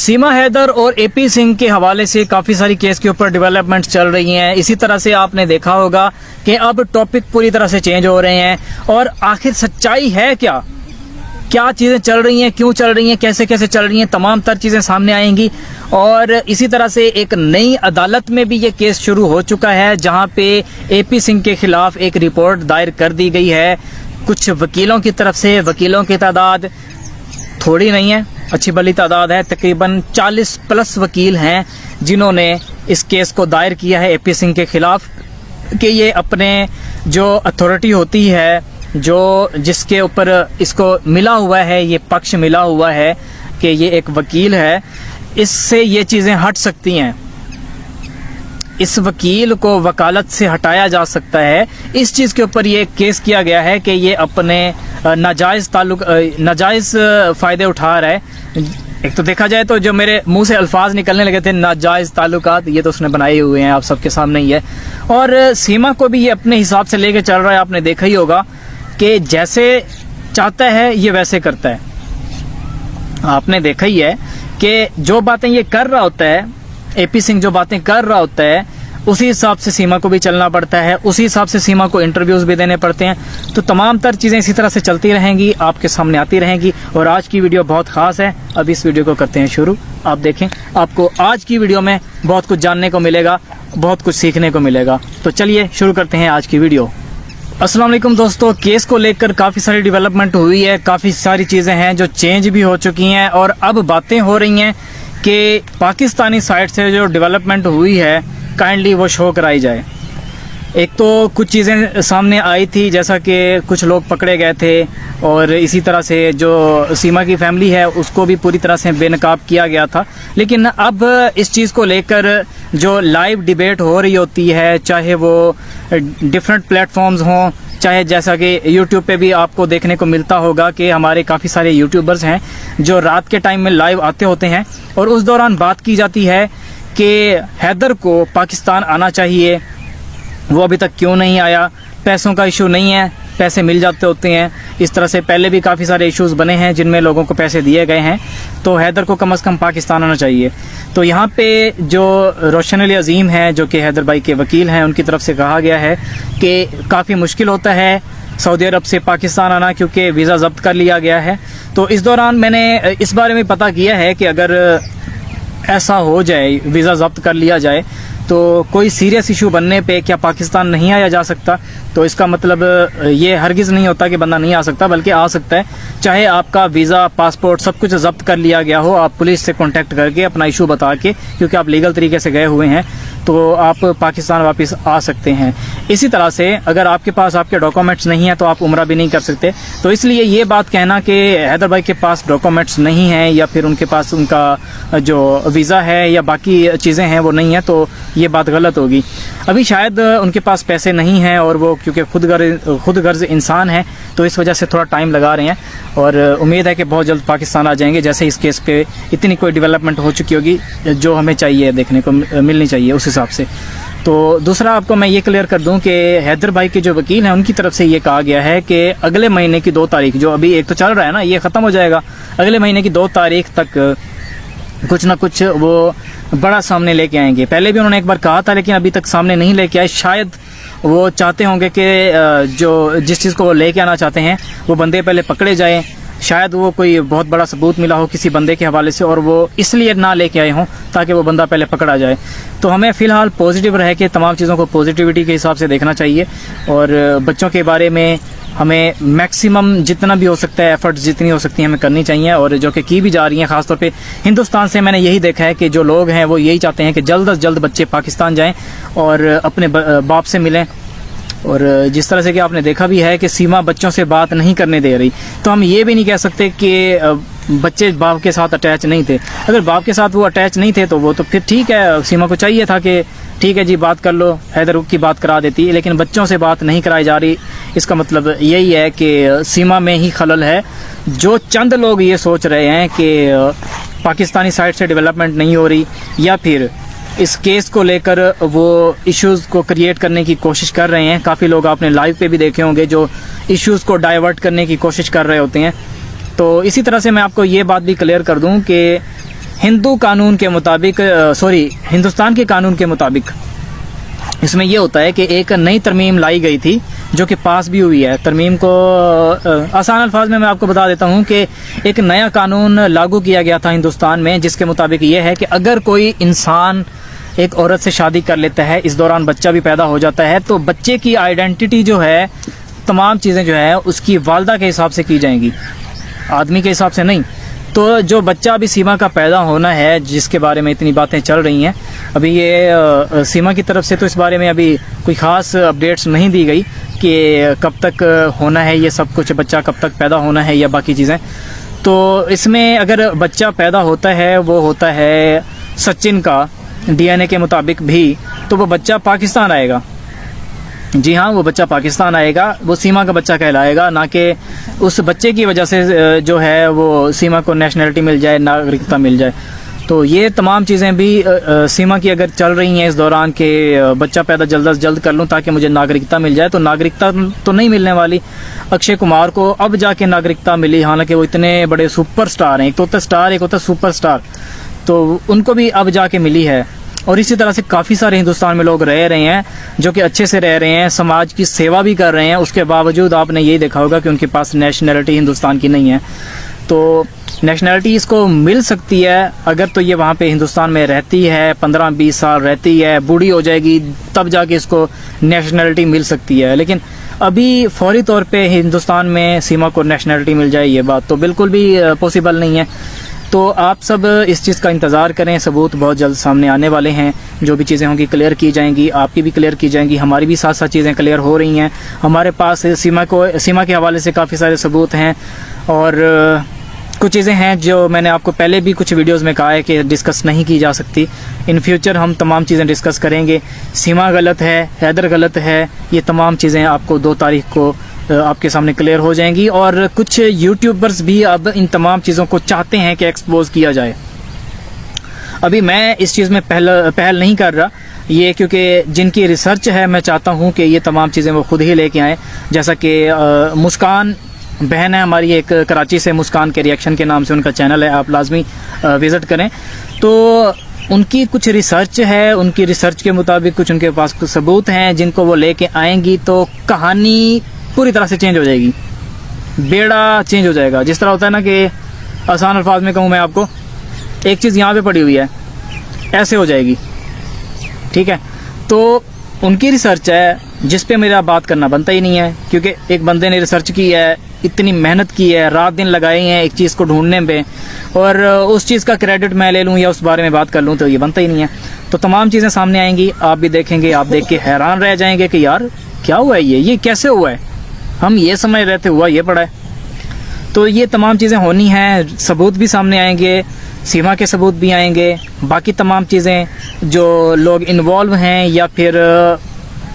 सीमा हैदर और एपी सिंह के हवाले से काफी सारी केस के ऊपर डेवलपमेंट चल रही हैं। इसी तरह से आपने देखा होगा कि अब टॉपिक पूरी तरह से चेंज हो रहे हैं और आखिर सच्चाई है क्या, क्या चीजें चल रही हैं, क्यों चल रही हैं, कैसे कैसे चल रही हैं, तमाम तर चीजें सामने आएंगी। और इसी तरह से एक नई अदालत में भी ये केस शुरू हो चुका है, जहां पे एपी सिंह के खिलाफ एक रिपोर्ट दायर कर दी गई है कुछ वकीलों की तरफ से। वकीलों की तादाद थोड़ी नहीं है, अच्छी भली तादाद है, तकरीबन 40 प्लस वकील हैं जिन्होंने इस केस को दायर किया है एपी सिंह के खिलाफ कि ये अपने जो अथॉरिटी होती है, जो जिसके ऊपर इसको मिला हुआ है, ये पक्ष मिला हुआ है कि ये एक वकील है, इससे ये चीज़ें हट सकती हैं, इस वकील को वकालत से हटाया जा सकता है। इस चीज़ के ऊपर ये केस किया गया है कि ये अपने नाजायज़ फ़ायदे उठा रहा है। एक तो देखा जाए तो जो मेरे मुंह से अल्फाज निकलने लगे थे नाजायज़ ताल्लुकात, ये तो उसने बनाए हुए हैं, आप सबके सामने ही है। और सीमा को भी ये अपने हिसाब से लेके चल रहा है। आपने देखा ही होगा कि जैसे चाहता है ये वैसे करता है। आपने देखा ही है कि जो बातें ये कर रहा होता है, एपी सिंह जो बातें कर रहा होता है, उसी हिसाब से सीमा को भी चलना पड़ता है, उसी हिसाब से सीमा को इंटरव्यूज भी देने पड़ते हैं। तो तमाम तर चीज़ें इसी तरह से चलती रहेंगी, आपके सामने आती रहेंगी। और आज की वीडियो बहुत खास है। अब इस वीडियो को करते हैं शुरू। आप देखें, आपको आज की वीडियो में बहुत कुछ जानने को मिलेगा, बहुत कुछ सीखने को मिलेगा। तो चलिए शुरू करते हैं आज की वीडियो। अस्सलाम वालेकुम दोस्तों, केस को लेकर काफ़ी सारी डेवलपमेंट हुई है, काफ़ी सारी चीज़ें हैं जो चेंज भी हो चुकी हैं और अब बातें हो रही हैं कि पाकिस्तानी साइड से जो डेवलपमेंट हुई है काइंडली वो शो कराई जाए। एक तो कुछ चीज़ें सामने आई थी, जैसा कि कुछ लोग पकड़े गए थे और इसी तरह से जो सीमा की फैमिली है उसको भी पूरी तरह से बेनकाब किया गया था। लेकिन अब इस चीज़ को लेकर जो लाइव डिबेट हो रही होती है, चाहे वो डिफरेंट प्लेटफॉर्म्स हों, चाहे जैसा कि यूट्यूब पे भी आपको देखने को मिलता होगा कि हमारे काफ़ी सारे यूट्यूबर्स हैं जो रात के टाइम में लाइव आते होते हैं और उस दौरान बात की जाती है कि हैदर को पाकिस्तान आना चाहिए, वो अभी तक क्यों नहीं आया, पैसों का इशू नहीं है, पैसे मिल जाते होते हैं। इस तरह से पहले भी काफ़ी सारे इश्यूज बने हैं जिनमें लोगों को पैसे दिए गए हैं, तो हैदर को कम से कम पाकिस्तान आना चाहिए। तो यहाँ पे जो रोशन अली अजीम है, जो कि हैदर भाई के वकील हैं, उनकी तरफ से कहा गया है कि काफ़ी मुश्किल होता है सऊदी अरब से पाकिस्तान आना क्योंकि वीज़ा ज़ब्त कर लिया गया है। तो इस दौरान मैंने इस बारे में पता किया है कि अगर ऐसा हो जाए, वीज़ा ज़ब्त कर लिया जाए, तो कोई सीरियस इशू बनने पे क्या पाकिस्तान नहीं आया जा सकता। तो इसका मतलब ये हरगिज़ नहीं होता कि बंदा नहीं आ सकता, बल्कि आ सकता है। चाहे आपका वीज़ा, पासपोर्ट सब कुछ ज़ब्त कर लिया गया हो, आप पुलिस से कांटेक्ट करके अपना इशू बता के, क्योंकि आप लीगल तरीके से गए हुए हैं, तो आप पाकिस्तान वापस आ सकते हैं। इसी तरह से अगर आपके पास आपके डॉक्यूमेंट्स नहीं हैं तो आप उम्रा भी नहीं कर सकते। तो इसलिए ये बात कहना कि हैदर भाई के पास डॉक्यूमेंट्स नहीं हैं या फिर उनके पास उनका जो वीज़ा है या बाकी चीज़ें हैं वो नहीं है, तो ये बात गलत होगी। अभी शायद उनके पास पैसे नहीं हैं और वो क्योंकि खुद गर्ज इंसान है, तो इस वजह से थोड़ा टाइम लगा रहे हैं और उम्मीद है कि बहुत जल्द पाकिस्तान आ जाएंगे, जैसे इस केस पे इतनी कोई डेवलपमेंट हो चुकी होगी जो हमें चाहिए, देखने को मिलनी चाहिए उस हिसाब से। तो दूसरा आपको मैं ये क्लियर कर दूं कि हैदर भाई के जो वकील हैं उनकी तरफ से ये कहा गया है कि अगले महीने की 2 तारीख, जो अभी एक तो चल रहा है ना, ये ख़त्म हो जाएगा, अगले महीने की 2 तारीख तक कुछ ना कुछ वो बड़ा सामने लेके आएंगे। पहले भी उन्होंने एक बार कहा था लेकिन अभी तक सामने नहीं लेके आए। शायद वो चाहते होंगे कि जो जिस चीज़ को वो लेके आना चाहते हैं वो बंदे पहले पकड़े जाएं, शायद वो कोई बहुत बड़ा सबूत मिला हो किसी बंदे के हवाले से और वो इसलिए ना लेके आए हों ताकि वो बंदा पहले पकड़ा जाए। तो हमें फ़िलहाल पॉजिटिव रह के तमाम चीज़ों को पॉजिटिविटी के हिसाब से देखना चाहिए और बच्चों के बारे में हमें मैक्सिमम जितना भी हो सकता है एफर्ट्स जितनी हो सकती हैं हमें करनी चाहिए और जो कि की भी जा रही हैं। ख़ासतौर पे हिंदुस्तान से मैंने यही देखा है कि जो लोग हैं वो यही चाहते हैं कि जल्द से जल्द बच्चे पाकिस्तान जाएं और अपने बाप से मिलें। और जिस तरह से कि आपने देखा भी है कि सीमा बच्चों से बात नहीं करने दे रही, तो हम ये भी नहीं कह सकते कि बच्चे बाप के साथ अटैच नहीं थे। अगर बाप के साथ वो अटैच नहीं थे तो वो तो फिर ठीक है, सीमा को चाहिए था कि ठीक है जी बात कर लो, हैदर की बात करा देती, लेकिन बच्चों से बात नहीं कराई जा रही। इसका मतलब यही है कि सीमा में ही खलल है। जो चंद लोग ये सोच रहे हैं कि पाकिस्तानी साइड से डेवलपमेंट नहीं हो रही या फिर इस केस को लेकर वो इश्यूज़ को क्रिएट करने की कोशिश कर रहे हैं, काफ़ी लोग आपने लाइव पे भी देखे होंगे जो इश्यूज़ को डाइवर्ट करने की कोशिश कर रहे होते हैं। तो इसी तरह से मैं आपको ये बात भी क्लियर कर दूं कि हिंदू कानून के मुताबिक हिंदुस्तान के कानून के मुताबिक इसमें ये होता है कि एक नई तरमीम लाई गई थी जो कि पास भी हुई है। तरमीम को आसान अल्फाज में मैं आपको बता देता हूँ कि एक नया कानून लागू किया गया था हिंदुस्तान में, जिसके मुताबिक ये है कि अगर कोई इंसान एक औरत से शादी कर लेता है, इस दौरान बच्चा भी पैदा हो जाता है, तो बच्चे की आइडेंटिटी जो है, तमाम चीज़ें जो है उसकी वालदा के हिसाब से की जाएंगी, आदमी के हिसाब से नहीं। तो जो बच्चा अभी सीमा का पैदा होना है, जिसके बारे में इतनी बातें चल रही हैं, अभी ये सीमा की तरफ से तो इस बारे में अभी कोई ख़ास अपडेट्स नहीं दी गई कि कब तक होना है ये सब कुछ, बच्चा कब तक पैदा होना है या बाकी चीज़ें। तो इसमें अगर बच्चा पैदा होता है, वो होता है सचिन का DNA के मुताबिक भी, तो वो बच्चा पाकिस्तान आएगा। जी हाँ, वो बच्चा पाकिस्तान आएगा, वो सीमा का बच्चा कहलाएगा, ना कि उस बच्चे की वजह से जो है वो सीमा को नेशनलिटी मिल जाए, नागरिकता मिल जाए। तो ये तमाम चीज़ें भी सीमा की अगर चल रही हैं इस दौरान के बच्चा पैदा जल्द से जल्द कर लूँ ताकि मुझे नागरिकता मिल जाए, तो नागरिकता तो नहीं मिलने वाली। अक्षय कुमार को अब जाके नागरिकता मिली, हालांकि वो इतने बड़े सुपरस्टार हैं, एक तो होता स्टार, एक होता सुपरस्टार, तो उनको भी अब जाके मिली है। और इसी तरह से काफ़ी सारे हिंदुस्तान में लोग रह रहे हैं जो कि अच्छे से रह रहे हैं, समाज की सेवा भी कर रहे हैं, उसके बावजूद आपने यही देखा होगा कि उनके पास नेशनलिटी हिंदुस्तान की नहीं है। तो नेशनलिटी इसको मिल सकती है अगर तो ये वहाँ पे हिंदुस्तान में रहती है, 15-20 साल रहती है, बूढ़ी हो जाएगी, तब जाके इसको नेशनलिटी मिल सकती है। लेकिन अभी फौरी तौर पे हिंदुस्तान में सीमा को नेशनलिटी मिल जाए, ये बात तो बिल्कुल भी पॉसिबल नहीं है। तो आप सब इस चीज़ का इंतज़ार करें, सबूत बहुत जल्द सामने आने वाले हैं, जो भी चीज़ें होंगी क्लियर की जाएंगी, आपकी भी क्लियर की जाएंगी, हमारी भी साथ साथ चीज़ें क्लियर हो रही हैं। हमारे पास सीमा के हवाले से काफ़ी सारे सबूत हैं, और कुछ चीज़ें हैं जो मैंने आपको पहले भी कुछ वीडियोस में कहा है कि डिस्कस नहीं की जा सकती। इन फ्यूचर हम तमाम चीज़ें डिस्कस करेंगे। सीमा गलत है, हैदर गलत है, ये तमाम चीज़ें आपको 2 तारीख को आपके सामने क्लियर हो जाएंगी। और कुछ यूट्यूबर्स भी अब इन तमाम चीज़ों को चाहते हैं कि एक्सपोज किया जाए। अभी मैं इस चीज़ में पहल नहीं कर रहा, ये क्योंकि जिनकी रिसर्च है मैं चाहता हूँ कि ये तमाम चीज़ें वो खुद ही लेके आएँ। जैसा कि मुस्कान बहन है हमारी, एक कराची से, मुस्कान के रिएक्शन के नाम से उनका चैनल है, आप लाजमी विज़िट करें। तो उनकी कुछ रिसर्च है, उनकी रिसर्च के मुताबिक कुछ उनके पास कुछ सबूत हैं जिनको वो लेके आएंगी, तो कहानी पूरी तरह से चेंज हो जाएगी, बेड़ा चेंज हो जाएगा। जिस तरह होता है ना कि आसान अल्फाज में कहूँ मैं आपको, एक चीज़ यहाँ पे पड़ी हुई है, ऐसे हो जाएगी, ठीक है। तो उनकी रिसर्च है जिस पे मेरा बात करना बनता ही नहीं है, क्योंकि एक बंदे ने रिसर्च की है, इतनी मेहनत की है, रात दिन लगाए हैं एक चीज़ को ढूंढने पे, और उस चीज़ का क्रेडिट मैं ले लूँ या उस बारे में बात कर लूँ, तो ये बनता ही नहीं है। तो तमाम चीज़ें सामने आएंगी, आप भी देखेंगे, आप देख के हैरान रह जाएंगे कि यार क्या हुआ है, ये कैसे हुआ है, हम ये समझ रहे थे हुआ ये पड़ा है। तो ये तमाम चीज़ें होनी हैं, सबूत भी सामने आएंगे, सीमा के सबूत भी आएंगे, बाकी तमाम चीज़ें जो लोग इन्वॉल्व हैं या फिर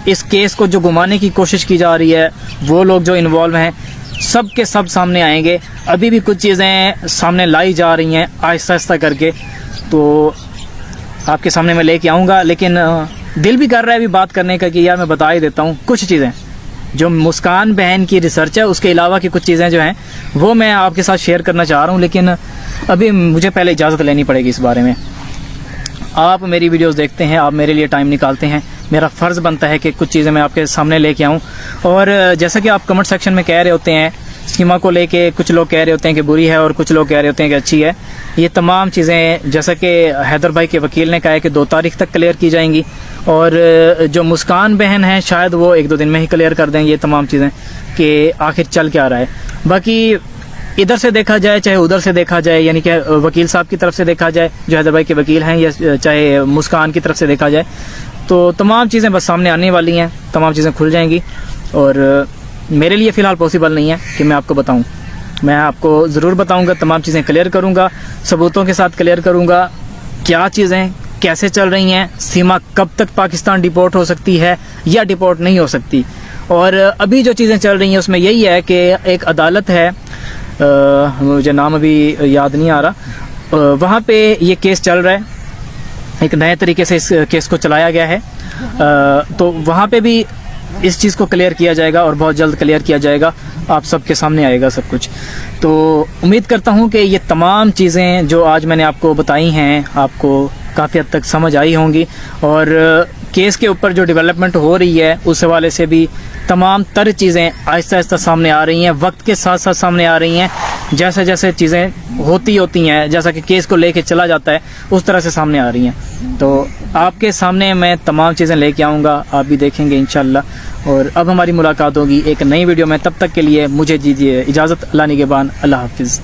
इस केस को जो घुमाने की कोशिश की जा रही है, वो लोग जो इन्वॉल्व हैं, सब के सब सामने आएंगे। अभी भी कुछ चीज़ें सामने लाई जा रही हैं आहिस्ता आहिस्ता करके, तो आपके सामने मैं लेके आऊँगा। लेकिन दिल भी कर रहा है अभी बात करने का कि यार मैं बता ही देता हूँ कुछ चीज़ें जो मुस्कान बहन की रिसर्च है, उसके अलावा की कुछ चीज़ें जो हैं वो मैं आपके साथ शेयर करना चाह रहा हूँ। लेकिन अभी मुझे पहले इजाज़त लेनी पड़ेगी इस बारे में। आप मेरी वीडियोस देखते हैं, आप मेरे लिए टाइम निकालते हैं, मेरा फ़र्ज़ बनता है कि कुछ चीज़ें मैं आपके सामने लेके आऊँ। और जैसा कि आप कमेंट सेक्शन में कह रहे होते हैं, सीमा को लेके कुछ लोग कह रहे होते हैं कि बुरी है और कुछ लोग कह रहे होते हैं कि अच्छी है। ये तमाम चीज़ें जैसा कि हैदर भाई के वकील ने कहा है कि 2 तारीख तक क्लियर की जाएंगी, और जो मुस्कान बहन है शायद वो 1-2 दिन में ही क्लियर कर देंगे ये तमाम चीज़ें कि आखिर चल क्या रहा है। बाकी इधर से देखा जाए चाहे उधर से देखा जाए, यानी कि वकील साहब की तरफ से देखा जाए जो हैदर भाई के वकील हैं, या चाहे मुस्कान की तरफ से देखा जाए, तो तमाम चीज़ें बस सामने आने वाली हैं, तमाम चीज़ें खुल जाएंगी। और मेरे लिए फ़िलहाल पॉसिबल नहीं है कि मैं आपको बताऊं, मैं आपको ज़रूर बताऊंगा, तमाम चीज़ें क्लियर करूंगा, सबूतों के साथ क्लियर करूंगा क्या चीज़ें कैसे चल रही हैं, सीमा कब तक पाकिस्तान डिपोर्ट हो सकती है या डिपोर्ट नहीं हो सकती। और अभी जो चीज़ें चल रही हैं उसमें यही है कि एक अदालत है, मुझे नाम अभी याद नहीं आ रहा, वहाँ पे ये केस चल रहा है, एक नए तरीके से इस केस को चलाया गया है। तो वहाँ पे भी इस चीज़ को क्लियर किया जाएगा और बहुत जल्द क्लियर किया जाएगा, आप सबके सामने आएगा सब कुछ। तो उम्मीद करता हूँ कि ये तमाम चीज़ें जो आज मैंने आपको बताई हैं आपको काफ़ी हद तक समझ आई होंगी, और केस के ऊपर जो डेवलपमेंट हो रही है उस हवाले से भी तमाम तर चीज़ें आहिस्ता आहिस्ता सामने आ रही हैं, वक्त के साथ साथ सामने आ रही हैं। जैसे जैसे चीज़ें होती हैं, जैसा कि केस को लेके चला जाता है, उस तरह से सामने आ रही हैं। तो आपके सामने मैं तमाम चीज़ें लेके आऊँगा, आप भी देखेंगे इंशाल्लाह। और अब हमारी मुलाकात होगी एक नई वीडियो में, तब तक के लिए मुझे दीजिए इजाज़त। अल्लाह निगहबान, अल्लाह हाफिज़।